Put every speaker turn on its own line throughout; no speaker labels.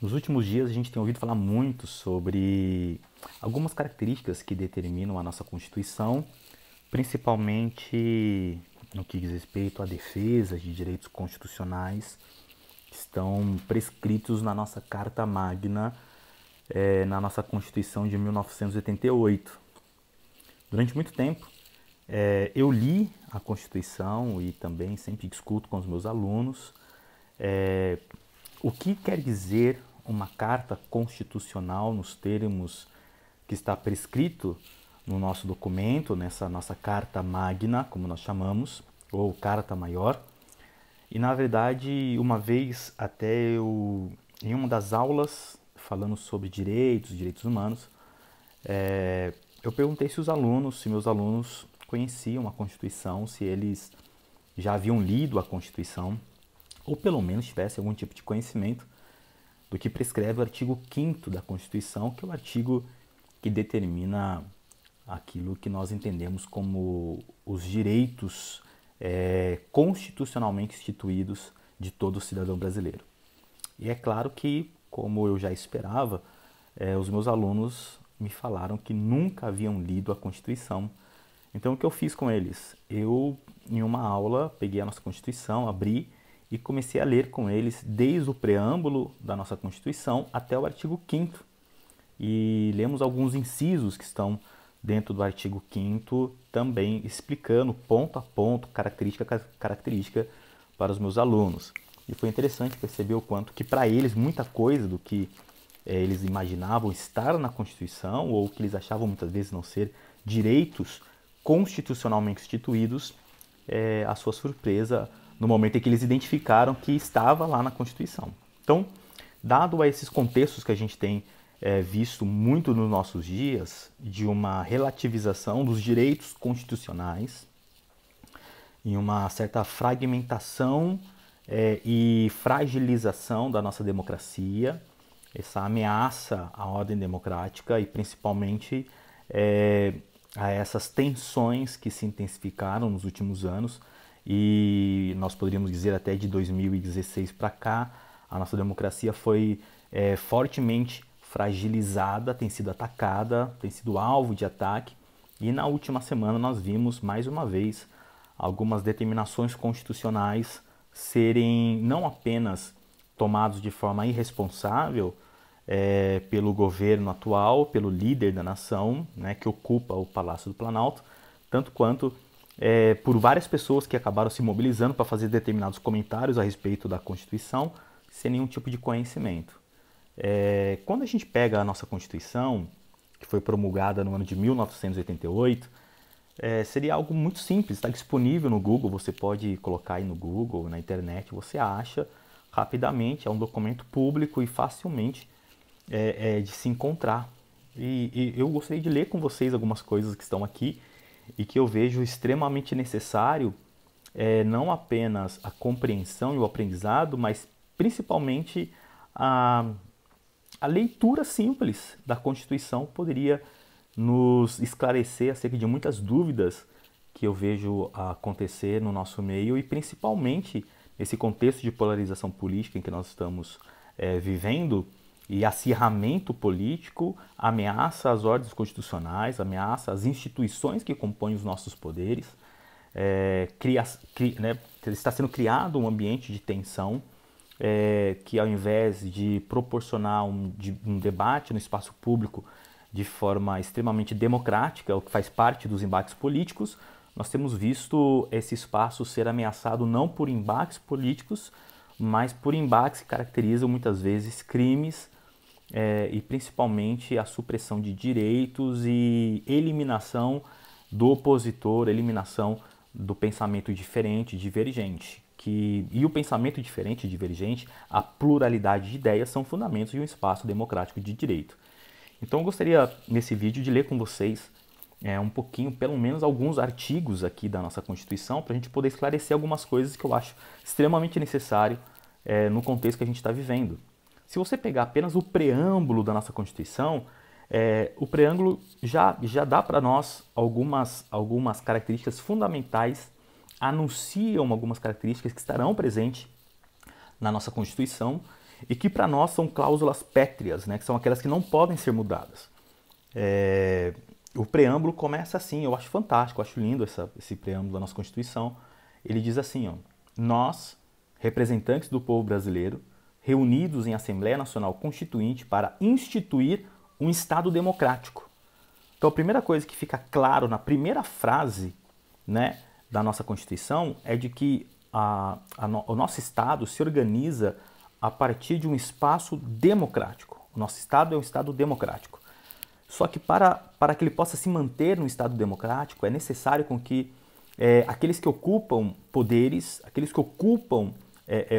Nos últimos dias a gente tem ouvido falar muito sobre algumas características que determinam a nossa Constituição, principalmente no que diz respeito à defesa de direitos constitucionais que estão prescritos na nossa Carta Magna, na nossa Constituição de 1988. Durante muito tempo, eu li a Constituição e também sempre discuto com os meus alunos o que quer dizer uma carta constitucional nos termos que está prescrito no nosso documento, nessa nossa Carta Magna, como nós chamamos, ou Carta Maior. E na verdade, uma vez até em uma das aulas, falando sobre direitos humanos, eu perguntei se meus alunos conheciam a Constituição, se eles já haviam lido a Constituição, ou pelo menos tivessem algum tipo de conhecimento do que prescreve o artigo 5º da Constituição, que é o artigo que determina aquilo que nós entendemos como os direitos constitucionalmente instituídos de todo cidadão brasileiro. E é claro que, como eu já esperava, os meus alunos me falaram que nunca haviam lido a Constituição. Então, o que eu fiz com eles? Eu, em uma aula, peguei a nossa Constituição, abri e comecei a ler com eles desde o preâmbulo da nossa Constituição até o artigo 5º. E lemos alguns incisos que estão dentro do artigo 5º, também explicando ponto a ponto, característica a característica para os meus alunos. E foi interessante perceber o quanto que para eles muita coisa do que eles imaginavam estar na Constituição ou que eles achavam muitas vezes não ser direitos constitucionalmente instituídos, a sua surpresa no momento em que eles identificaram que estava lá na Constituição. Então, dado a esses contextos que a gente tem visto muito nos nossos dias, de uma relativização dos direitos constitucionais, em uma certa fragmentação e fragilização da nossa democracia, essa ameaça à ordem democrática e principalmente a essas tensões que se intensificaram nos últimos anos e nós poderíamos dizer até de 2016 para cá, a nossa democracia foi fortemente fragilizada, tem sido atacada, tem sido alvo de ataque e na última semana nós vimos mais uma vez algumas determinações constitucionais serem não apenas tomados de forma irresponsável pelo governo atual, pelo líder da nação, né, que ocupa o Palácio do Planalto, tanto quanto por várias pessoas que acabaram se mobilizando para fazer determinados comentários a respeito da Constituição, sem nenhum tipo de conhecimento. Quando a gente pega a nossa Constituição, que foi promulgada no ano de 1988, seria algo muito simples, está disponível no Google, você pode colocar aí no Google, na internet, você acha rapidamente, é um documento público e facilmente de se encontrar. E eu gostaria de ler com vocês algumas coisas que estão aqui e que eu vejo extremamente necessário, não apenas a compreensão e o aprendizado, mas principalmente a leitura simples da Constituição poderia nos esclarecer acerca de muitas dúvidas que eu vejo acontecer no nosso meio e principalmente nesse contexto de polarização política em que nós estamos vivendo e acirramento político ameaça as ordens constitucionais, ameaça as instituições que compõem os nossos poderes, está sendo criado um ambiente de tensão que ao invés de proporcionar um debate no espaço público de forma extremamente democrática, o que faz parte dos embates políticos, nós temos visto esse espaço ser ameaçado não por embates políticos, mas por embates que caracterizam muitas vezes crimes e principalmente a supressão de direitos e eliminação do opositor, eliminação do pensamento diferente, divergente. E o pensamento diferente e divergente, a pluralidade de ideias são fundamentos de um espaço democrático de direito. Então eu gostaria, nesse vídeo, de ler com vocês um pouquinho, pelo menos alguns artigos aqui da nossa Constituição, para a gente poder esclarecer algumas coisas que eu acho extremamente necessário no contexto que a gente está vivendo. Se você pegar apenas o preâmbulo da nossa Constituição, o preâmbulo já dá para nós algumas características fundamentais, anunciam algumas características que estarão presentes na nossa Constituição e que para nós são cláusulas pétreas, né, que são aquelas que não podem ser mudadas. O preâmbulo começa assim, eu acho fantástico, eu acho lindo esse preâmbulo da nossa Constituição. Ele diz assim, ó, nós, representantes do povo brasileiro, reunidos em Assembleia Nacional Constituinte para instituir um Estado democrático. Então a primeira coisa que fica claro na frase, né, da nossa Constituição é de que o nosso Estado se organiza a partir de um espaço democrático. O nosso Estado é um Estado democrático. Só que para que ele possa se manter no Estado democrático, é necessário com que aqueles que ocupam poderes, aqueles que ocupam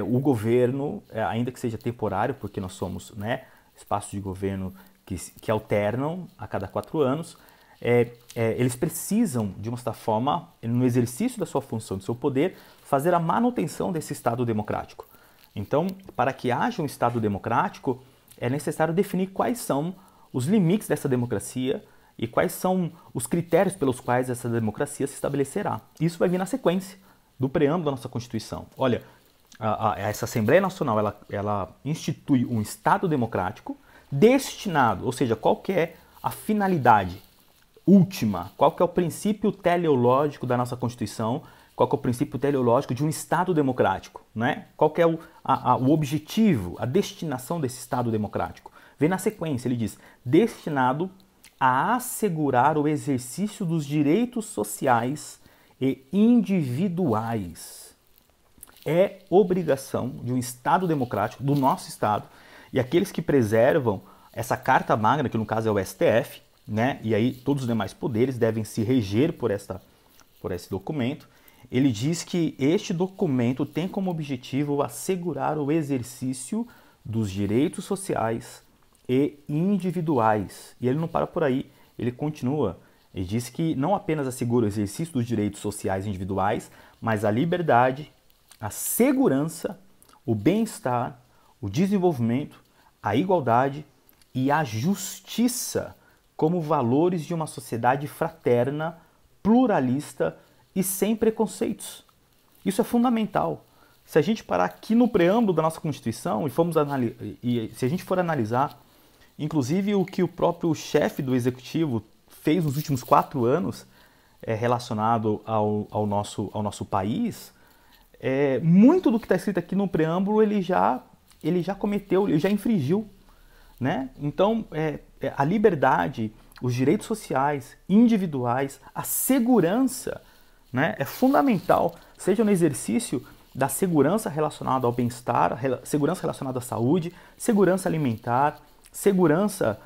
o governo, ainda que seja temporário, porque nós somos, né, espaços de governo que alternam a cada 4 anos, eles precisam, de uma certa forma, no exercício da sua função, do seu poder, fazer a manutenção desse Estado democrático. Então, para que haja um Estado democrático, é necessário definir quais são os limites dessa democracia e quais são os critérios pelos quais essa democracia se estabelecerá. Isso vai vir na sequência do preâmbulo da nossa Constituição. Olha, essa Assembleia Nacional ela institui um Estado democrático destinado, ou seja, qual que é a finalidade última, qual que é o princípio teleológico da nossa Constituição, qual que é o princípio teleológico de um Estado democrático, né? Qual que é o objetivo, a destinação desse Estado democrático. Vem na sequência, ele diz, destinado a assegurar o exercício dos direitos sociais e individuais. É obrigação de um Estado democrático, do nosso Estado, e aqueles que preservam essa Carta Magna, que no caso é o STF, né? E aí todos os demais poderes devem se reger por esse documento. Ele diz que este documento tem como objetivo assegurar o exercício dos direitos sociais e individuais. E ele não para por aí, ele continua. Ele diz que não apenas assegura o exercício dos direitos sociais e individuais, mas a liberdade, a segurança, o bem-estar, o desenvolvimento, a igualdade e a justiça como valores de uma sociedade fraterna, pluralista e sem preconceitos. Isso é fundamental. Se a gente parar aqui no preâmbulo da nossa Constituição e se a gente for analisar, inclusive o que o próprio chefe do Executivo fez nos últimos 4 anos relacionado ao nosso país, muito do que está escrito aqui no preâmbulo ele já cometeu, ele já infringiu, né? Então, a liberdade, os direitos sociais, individuais, a segurança, né, é fundamental, seja no exercício da segurança relacionada ao bem-estar, segurança relacionada à saúde, segurança alimentar, segurança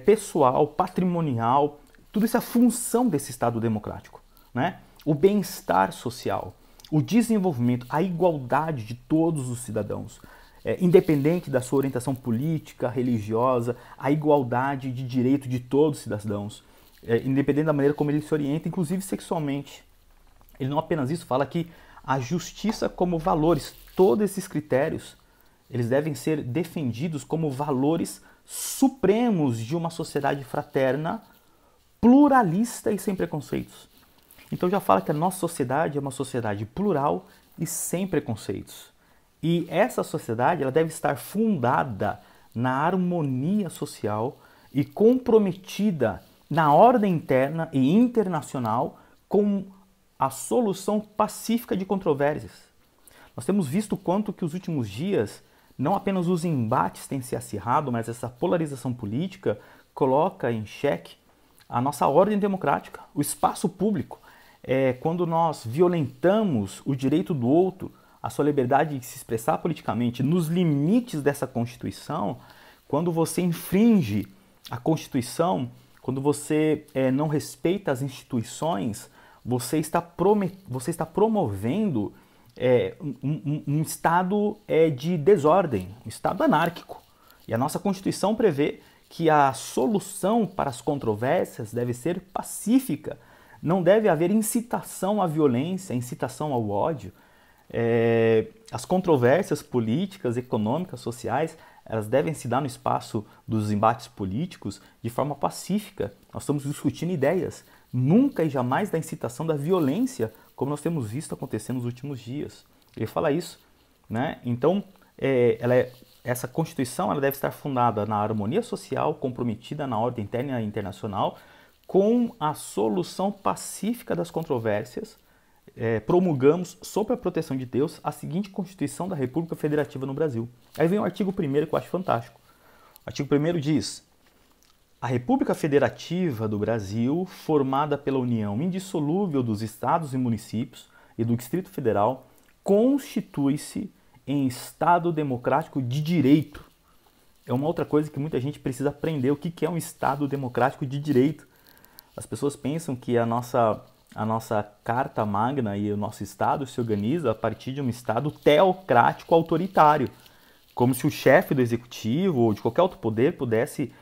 pessoal, patrimonial, tudo isso é a função desse Estado democrático, né? O bem-estar social, o desenvolvimento, a igualdade de todos os cidadãos, independente da sua orientação política, religiosa, a igualdade de direito de todos os cidadãos, independente da maneira como ele se orienta, inclusive sexualmente. Ele não apenas isso, fala que a justiça como valores, todos esses critérios, eles devem ser defendidos como valores supremos de uma sociedade fraterna, pluralista e sem preconceitos. Então já fala que a nossa sociedade é uma sociedade plural e sem preconceitos. E essa sociedade ela deve estar fundada na harmonia social e comprometida na ordem interna e internacional com a solução pacífica de controvérsias. Nós temos visto quanto que os últimos dias, não apenas os embates têm se acirrado, mas essa polarização política coloca em xeque a nossa ordem democrática, o espaço público. Quando nós violentamos o direito do outro, a sua liberdade de se expressar politicamente nos limites dessa Constituição, quando você infringe a Constituição, quando você não respeita as instituições, você está promovendo um estado de desordem, um estado anárquico. E a nossa Constituição prevê que a solução para as controvérsias deve ser pacífica. Não deve haver incitação à violência, incitação ao ódio. As controvérsias políticas, econômicas, sociais, elas devem se dar no espaço dos embates políticos de forma pacífica. Nós estamos discutindo ideias, nunca e jamais da incitação da violência, como nós temos visto acontecer nos últimos dias. Ele fala isso, né? Então, essa Constituição ela deve estar fundada na harmonia social, comprometida na ordem interna e internacional, com a solução pacífica das controvérsias. Promulgamos, sob a proteção de Deus, a seguinte Constituição da República Federativa no Brasil. Aí vem o artigo 1º que eu acho fantástico. O artigo 1º diz: a República Federativa do Brasil, formada pela união indissolúvel dos estados e municípios e do Distrito Federal, constitui-se em Estado democrático de direito. É uma outra coisa que muita gente precisa aprender, o que é um Estado democrático de direito. As pessoas pensam que a nossa Carta Magna e o nosso Estado se organiza a partir de um Estado teocrático autoritário, como se o chefe do executivo ou de qualquer outro poder pudesse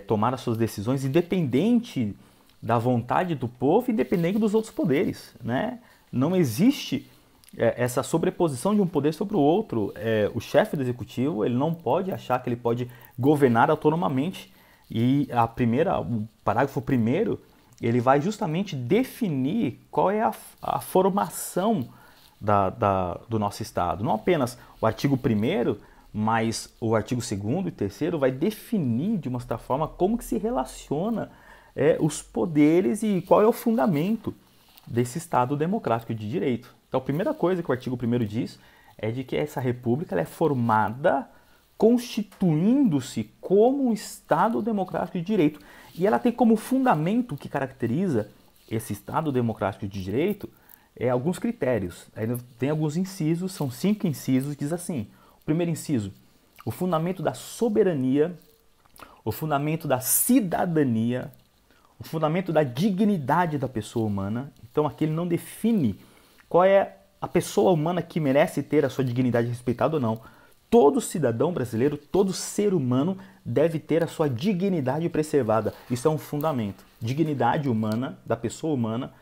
tomar as suas decisões independente da vontade do povo, independente dos outros poderes, né? Não existe essa sobreposição de um poder sobre o outro. O chefe do executivo ele não pode achar que ele pode governar autonomamente. E o parágrafo 1º ele vai justamente definir qual é a formação do nosso Estado. Não apenas o artigo 1º, mas o artigo 2º e 3º vai definir de uma certa forma como que se relaciona os poderes e qual é o fundamento desse Estado democrático de direito. Então, a primeira coisa que o artigo 1º diz é de que essa república ela é formada constituindo-se como um Estado democrático de direito. E ela tem como fundamento que caracteriza esse Estado democrático de direito alguns critérios. Aí tem alguns incisos, são 5 incisos, diz assim: o primeiro inciso, o fundamento da soberania, o fundamento da cidadania, o fundamento da dignidade da pessoa humana. Então aqui ele não define qual é a pessoa humana que merece ter a sua dignidade respeitada ou não. Todo cidadão brasileiro, todo ser humano deve ter a sua dignidade preservada. Isso é um fundamento. Dignidade humana, da pessoa humana.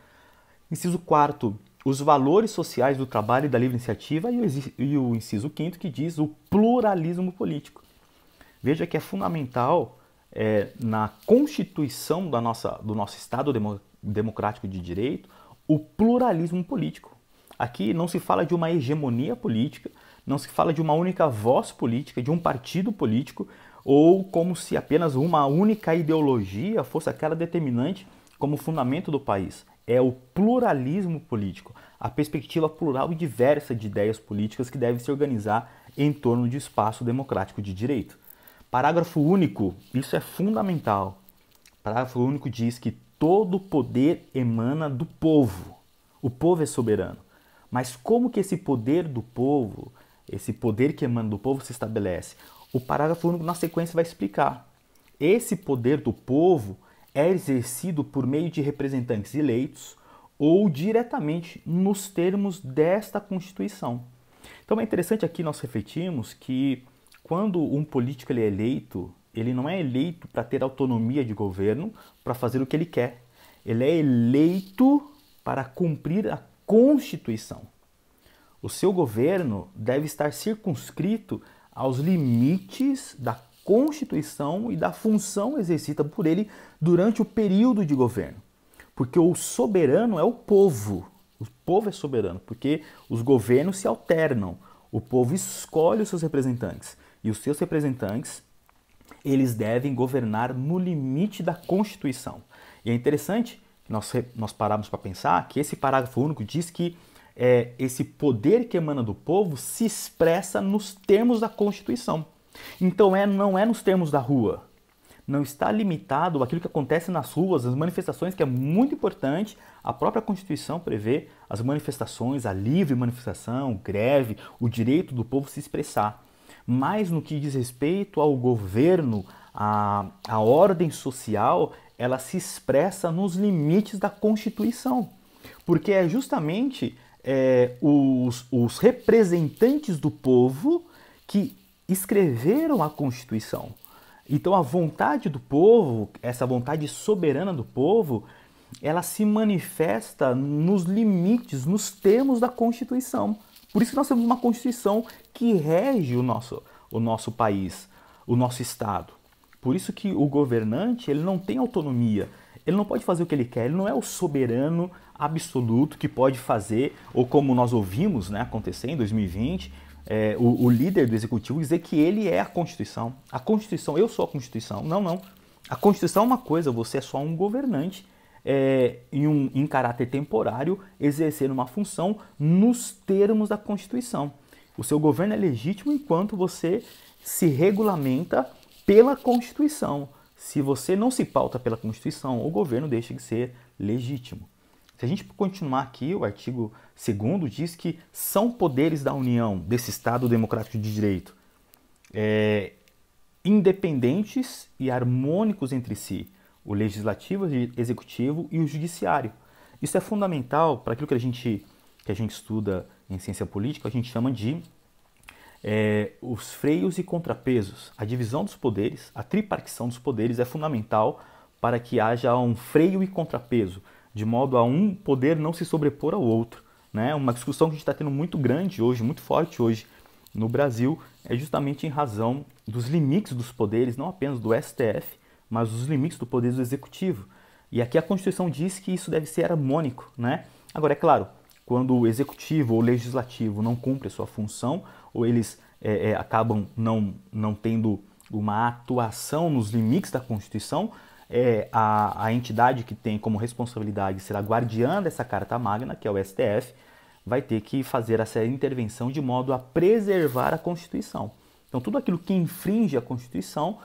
Inciso 4º, os valores sociais do trabalho e da livre iniciativa. E o inciso 5º que diz o pluralismo político. Veja que é fundamental na constituição do nosso Estado democrático de direito o pluralismo político. Aqui não se fala de uma hegemonia política, não se fala de uma única voz política, de um partido político, ou como se apenas uma única ideologia fosse aquela determinante como fundamento do país. É o pluralismo político, a perspectiva plural e diversa de ideias políticas que deve se organizar em torno de espaço democrático de direito. Parágrafo único, isso é fundamental. Parágrafo único diz que todo poder emana do povo. O povo é soberano. Mas como que esse poder do povo, esse poder que emana do povo se estabelece? O parágrafo único na sequência vai explicar. Esse poder do povo é exercido por meio de representantes eleitos ou diretamente nos termos desta Constituição. Então é interessante aqui nós refletirmos que quando um político ele é eleito, ele não é eleito para ter autonomia de governo, para fazer o que ele quer. Ele é eleito para cumprir a Constituição. O seu governo deve estar circunscrito aos limites da Constituição e da função exercida por ele durante o período de governo. Porque o soberano é o povo. O povo é soberano, porque os governos se alternam. O povo escolhe os seus representantes. E os seus representantes, eles devem governar no limite da Constituição. E é interessante que nós pararmos para pensar que esse parágrafo único diz que esse poder que emana do povo se expressa nos termos da Constituição. Então não é nos termos da rua. Não está limitado àquilo que acontece nas ruas, as manifestações, que é muito importante. A própria Constituição prevê as manifestações, a livre manifestação, greve, o direito do povo se expressar. Mas no que diz respeito ao governo, a ordem social, ela se expressa nos limites da Constituição. Porque é justamente os representantes do povo que escreveram a Constituição. Então a vontade do povo, essa vontade soberana do povo, ela se manifesta nos limites, nos termos da Constituição. Por isso que nós temos uma Constituição que rege o nosso país, o nosso Estado. Por isso que o governante ele não tem autonomia, Ele não pode fazer o que ele quer, ele não é o soberano absoluto que pode fazer, ou como nós ouvimos, né, acontecer em 2020, o líder do executivo dizer que ele é a Constituição. A Constituição, eu sou a Constituição. Não, não. A Constituição é uma coisa, você é só um governante em caráter temporário, exercendo uma função nos termos da Constituição. O seu governo é legítimo enquanto você se regulamenta pela Constituição. Se você não se pauta pela Constituição, o governo deixa de ser legítimo. Se a gente continuar aqui, o artigo 2º diz que são poderes da União, desse Estado democrático de direito, independentes e harmônicos entre si, o legislativo, o executivo e o judiciário. Isso é fundamental para aquilo que a gente estuda em ciência política, a gente chama de os freios e contrapesos. A divisão dos poderes, a tripartição dos poderes é fundamental para que haja um freio e contrapeso, de modo a um poder não se sobrepor ao outro, né? Uma discussão que a gente está tendo muito grande hoje, muito forte hoje no Brasil, é justamente em razão dos limites dos poderes, não apenas do STF, mas dos limites do poder do executivo. E aqui a Constituição diz que isso deve ser harmônico, né? Agora, é claro, quando o executivo ou o legislativo não cumpre a sua função, ou eles acabam não tendo uma atuação nos limites da Constituição, a entidade que tem como responsabilidade ser a guardiã dessa Carta Magna, que é o STF, vai ter que fazer essa intervenção de modo a preservar a Constituição. Então, tudo aquilo que infringe a Constituição,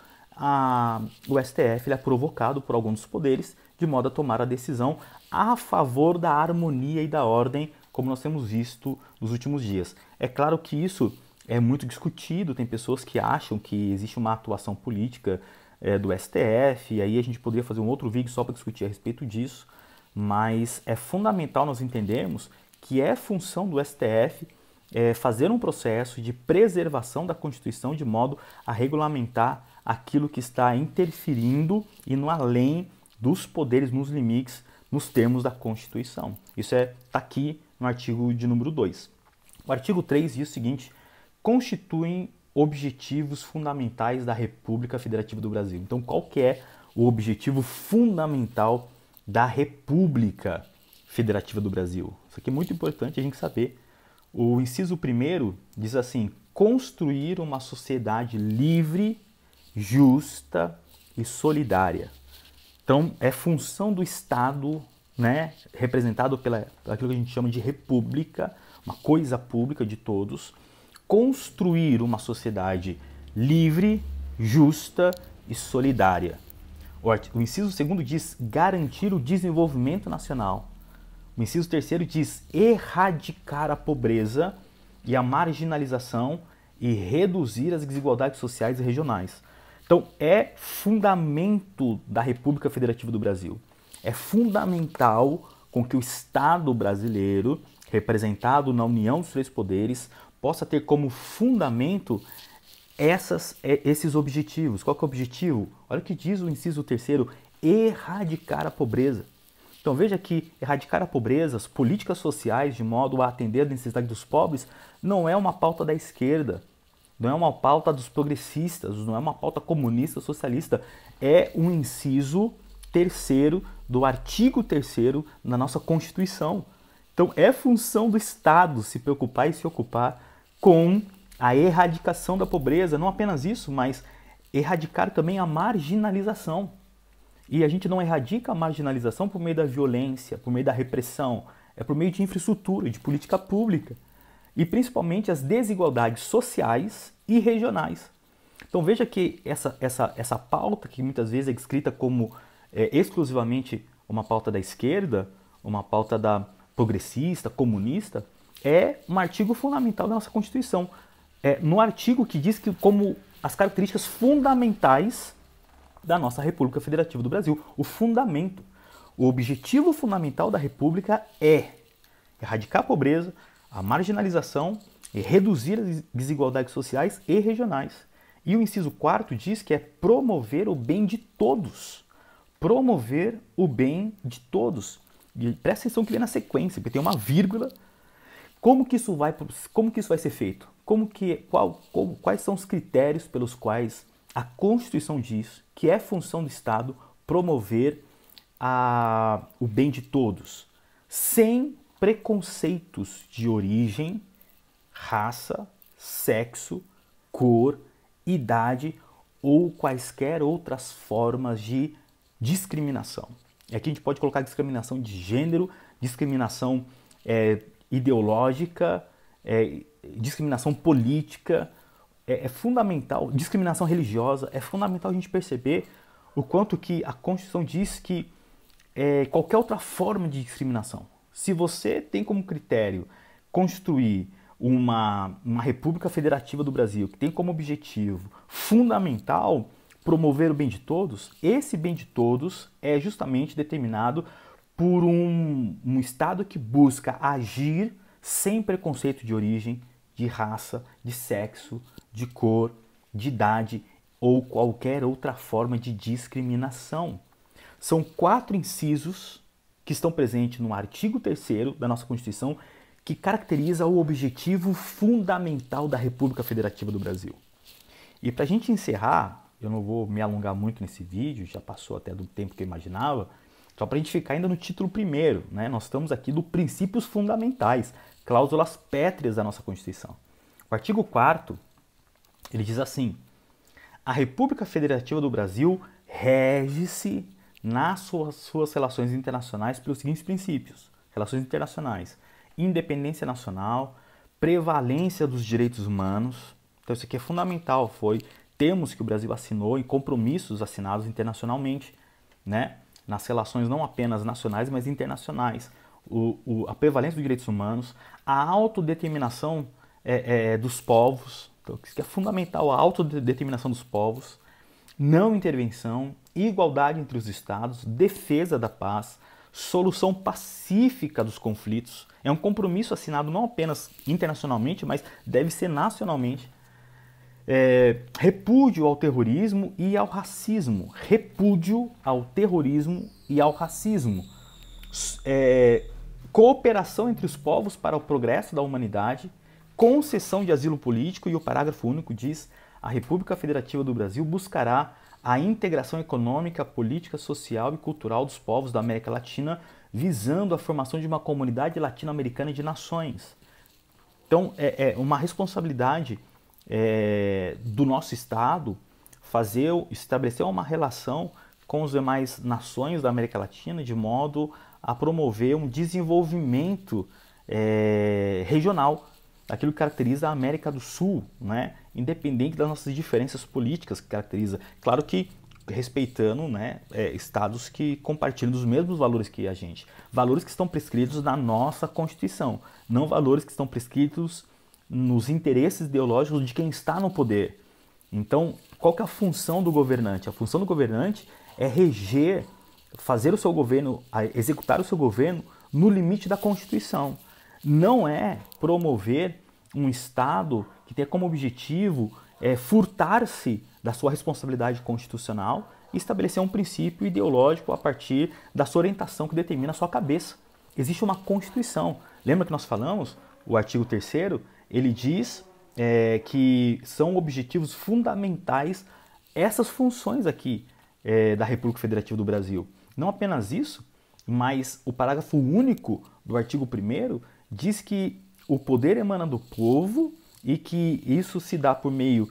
o STF é provocado por alguns dos poderes de modo a tomar a decisão a favor da harmonia e da ordem, como nós temos visto nos últimos dias. É claro que isso é muito discutido, tem pessoas que acham que existe uma atuação política do STF, e aí a gente poderia fazer um outro vídeo só para discutir a respeito disso, mas é fundamental nós entendermos que é função do STF fazer um processo de preservação da Constituição de modo a regulamentar aquilo que está interferindo e no além dos poderes, nos limites, nos termos da Constituição. Isso está aqui no artigo de número 2. O artigo 3 diz o seguinte: constituem objetivos fundamentais da República Federativa do Brasil. Então, qual que é o objetivo fundamental da República Federativa do Brasil? Isso aqui é muito importante a gente saber. O inciso 1º diz assim: construir uma sociedade livre, justa e solidária. Então, é função do Estado, né, representado pela aquilo que a gente chama de república, uma coisa pública de todos, construir uma sociedade livre, justa e solidária. O inciso 2º diz garantir o desenvolvimento nacional. O inciso 3º diz erradicar a pobreza e a marginalização e reduzir as desigualdades sociais e regionais. Então, é fundamento da República Federativa do Brasil. É fundamental com que o Estado brasileiro, representado na união dos três poderes, possa ter como fundamento esses objetivos. Qual que é o objetivo? Olha o que diz o inciso 3º, erradicar a pobreza. Então veja que erradicar a pobreza, as políticas sociais de modo a atender a necessidade dos pobres, não é uma pauta da esquerda, não é uma pauta dos progressistas, não é uma pauta comunista, socialista, é um inciso 3º do artigo 3º da nossa Constituição. Então é função do Estado se preocupar e se ocupar com a erradicação da pobreza, não apenas isso, mas erradicar também a marginalização. E a gente não erradica a marginalização por meio da violência, por meio da repressão, é por meio de infraestrutura, de política pública. E principalmente as desigualdades sociais e regionais. Então veja que essa pauta, que muitas vezes é descrita como exclusivamente uma pauta da esquerda, uma pauta da progressista, comunista, é um artigo fundamental da nossa Constituição. No artigo que diz que como as características fundamentais da nossa República Federativa do Brasil, o fundamento, o objetivo fundamental da República é erradicar a pobreza, a marginalização e reduzir as desigualdades sociais e regionais. E o inciso 4º diz que é promover o bem de todos. Promover o bem de todos. E presta atenção que vem na sequência, porque tem uma vírgula. Como que isso vai ser feito? Quais são os critérios pelos quais a Constituição diz que é função do Estado promover o bem de todos, sem preconceitos de origem, raça, sexo, cor, idade ou quaisquer outras formas de discriminação. E aqui a gente pode colocar discriminação de gênero, discriminação ideológica, discriminação política. É fundamental, discriminação religiosa, é fundamental a gente perceber o quanto que a Constituição diz que qualquer outra forma de discriminação, se você tem como critério construir uma República Federativa do Brasil, que tem como objetivo fundamental promover o bem de todos, esse bem de todos é justamente determinado por um Estado que busca agir sem preconceito de origem, de raça, de sexo, de cor, de idade ou qualquer outra forma de discriminação. São 4 incisos que estão presentes no artigo 3º da nossa Constituição que caracteriza o objetivo fundamental da República Federativa do Brasil. E para a gente encerrar, eu não vou me alongar muito nesse vídeo, já passou até do tempo que eu imaginava, só para a gente ficar ainda no título 1º, né? Nós estamos aqui do princípios fundamentais, cláusulas pétreas da nossa Constituição. O artigo 4º, ele diz assim: a República Federativa do Brasil rege-se nas suas relações internacionais pelos seguintes princípios: relações internacionais, independência nacional, prevalência dos direitos humanos. Então isso aqui é fundamental, foi termos que o Brasil assinou em compromissos assinados internacionalmente, né? Nas relações não apenas nacionais, mas internacionais. A prevalência dos direitos humanos, a autodeterminação dos povos, então, isso que é fundamental, a autodeterminação dos povos, não intervenção, igualdade entre os estados, defesa da paz, solução pacífica dos conflitos. É um compromisso assinado não apenas internacionalmente, mas deve ser nacionalmente. Repúdio ao terrorismo e ao racismo. Repúdio ao terrorismo e ao racismo. Cooperação entre os povos para o progresso da humanidade, concessão de asilo político, e o parágrafo único diz: a República Federativa do Brasil buscará a integração econômica, política, social e cultural dos povos da América Latina, visando a formação de uma comunidade latino-americana de nações. Então, é uma responsabilidade do nosso Estado estabelecer uma relação com as demais nações da América Latina de modo a promover um desenvolvimento regional, aquilo que caracteriza a América do Sul, né? Independente das nossas diferenças políticas que caracteriza. Claro que respeitando, né, estados que compartilham dos mesmos valores que a gente. Valores que estão prescritos na nossa Constituição, não valores que estão prescritos nos interesses ideológicos de quem está no poder. Então, qual que é a função do governante? A função do governante é reger, fazer o seu governo, executar o seu governo no limite da Constituição. Não é promover um Estado que tenha como objetivo furtar-se da sua responsabilidade constitucional e estabelecer um princípio ideológico a partir da sua orientação que determina a sua cabeça. Existe uma Constituição. Lembra que nós falamos? O artigo 3º, ele diz que são objetivos fundamentais essas funções aqui da República Federativa do Brasil. Não apenas isso, mas o parágrafo único do artigo 1º diz que o poder emana do povo e que isso se dá por meio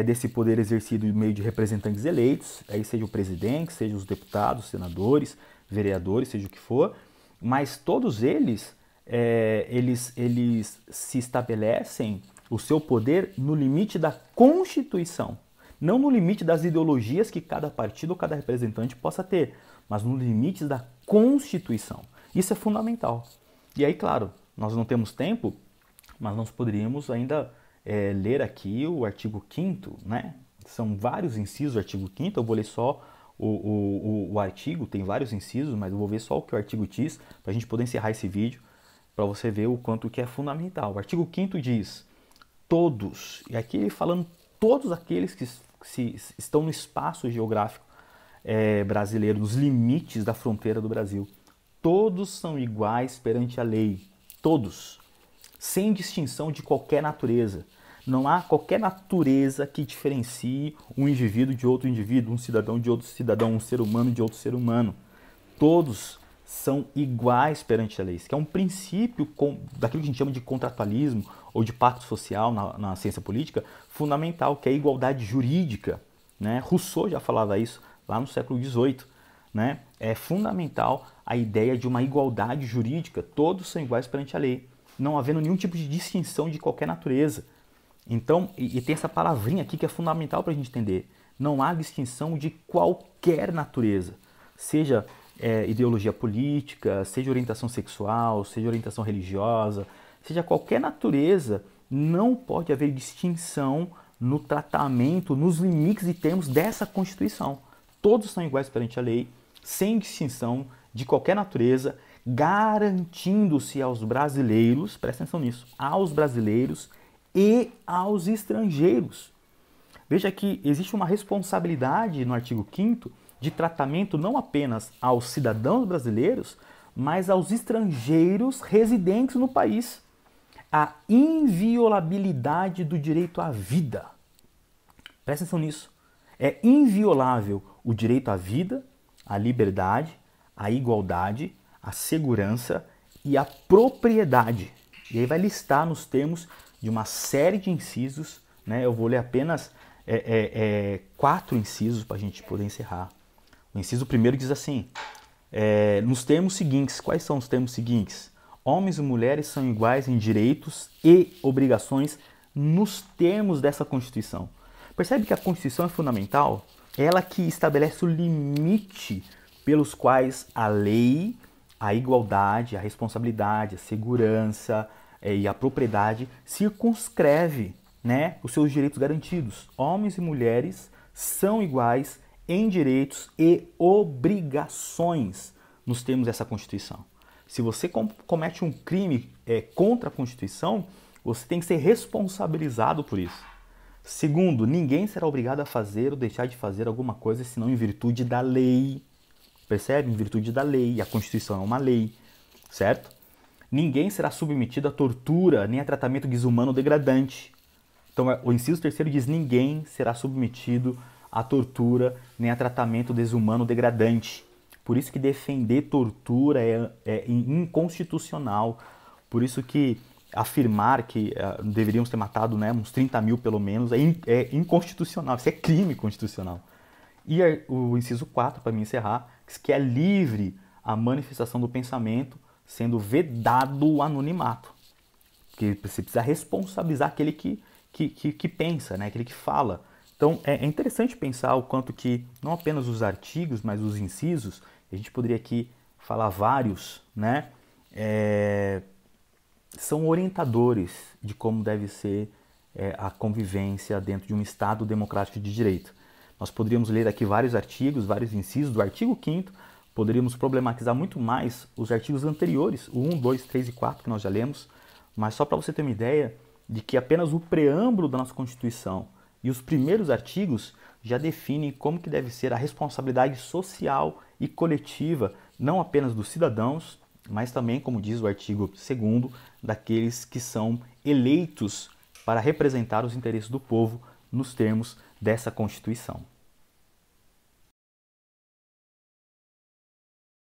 desse poder exercido por meio de representantes eleitos, aí seja o presidente, seja os deputados, senadores, vereadores, seja o que for, mas todos eles se estabelecem o seu poder no limite da Constituição, não no limite das ideologias que cada partido ou cada representante possa ter, mas no limite da Constituição. Isso é fundamental. E aí, claro, nós não temos tempo, mas nós poderíamos ainda ler aqui o artigo 5º, né? São vários incisos do artigo 5º, eu vou ler só o artigo, tem vários incisos, mas eu vou ver só o que o artigo diz, para a gente poder encerrar esse vídeo, para você ver o quanto que é fundamental. O artigo 5º diz: todos, e aqui ele falando todos aqueles que estão no espaço geográfico brasileiro, nos limites da fronteira do Brasil, todos são iguais perante a lei, todos, sem distinção de qualquer natureza. Não há qualquer natureza que diferencie um indivíduo de outro indivíduo, um cidadão de outro cidadão, um ser humano de outro ser humano. todos são iguais perante a lei, que é um princípio daquilo que a gente chama de contratualismo ou de pacto social na ciência política, fundamental, que é a igualdade jurídica, né? Rousseau já falava isso lá no século XVIII. Né? É fundamental a ideia de uma igualdade jurídica, todos são iguais perante a lei, não havendo nenhum tipo de distinção de qualquer natureza. Então, e tem essa palavrinha aqui que é fundamental para a gente entender, não há distinção de qualquer natureza, seja ideologia política, seja orientação sexual, seja orientação religiosa, seja qualquer natureza, não pode haver distinção no tratamento, nos limites e termos dessa Constituição. Todos são iguais perante a lei, sem distinção de qualquer natureza, garantindo-se aos brasileiros, presta atenção nisso, aos brasileiros e aos estrangeiros. Veja que existe uma responsabilidade no artigo 5º de tratamento não apenas aos cidadãos brasileiros, mas aos estrangeiros residentes no país. A inviolabilidade do direito à vida. Presta atenção nisso. É inviolável o direito à vida, à liberdade, à igualdade, à segurança e à propriedade. E aí vai listar nos termos de uma série de incisos, né? Eu vou ler apenas 4 incisos para a gente poder encerrar. O inciso primeiro diz assim, nos termos seguintes, quais são os termos seguintes? Homens e mulheres são iguais em direitos e obrigações nos termos dessa Constituição. Percebe que a Constituição é fundamental? É ela que estabelece o limite pelos quais a lei, a igualdade, a responsabilidade, a segurança e a propriedade circunscreve, né, os seus direitos garantidos. Homens e mulheres são iguais em direitos e obrigações nos termos dessa Constituição. Se você comete um crime contra a Constituição, você tem que ser responsabilizado por isso. Segundo, ninguém será obrigado a fazer ou deixar de fazer alguma coisa senão em virtude da lei. Percebe? Em virtude da lei. A Constituição é uma lei, certo? Ninguém será submetido a tortura nem a tratamento desumano ou degradante. Então, o inciso terceiro diz: ninguém será submetido a tortura nem a tratamento desumano ou degradante. Por isso que defender tortura é inconstitucional. Por isso que afirmar que deveríamos ter matado, né, uns 30 mil pelo menos é inconstitucional. Isso é crime constitucional. E o inciso 4, para me encerrar, que é livre a manifestação do pensamento, sendo vedado o anonimato. Porque você precisa responsabilizar aquele que pensa, né, aquele que fala. Então é interessante pensar o quanto que não apenas os artigos, mas os incisos, a gente poderia aqui falar vários, né, são orientadores de como deve ser a convivência dentro de um Estado democrático de direito. Nós poderíamos ler aqui vários artigos, vários incisos do artigo 5º, poderíamos problematizar muito mais os artigos anteriores, o 1, 2, 3 e 4 que nós já lemos, mas só para você ter uma ideia de que apenas o preâmbulo da nossa Constituição e os primeiros artigos já definem como que deve ser a responsabilidade social e coletiva, não apenas dos cidadãos, mas também, como diz o artigo 2º, daqueles que são eleitos para representar os interesses do povo nos termos dessa Constituição.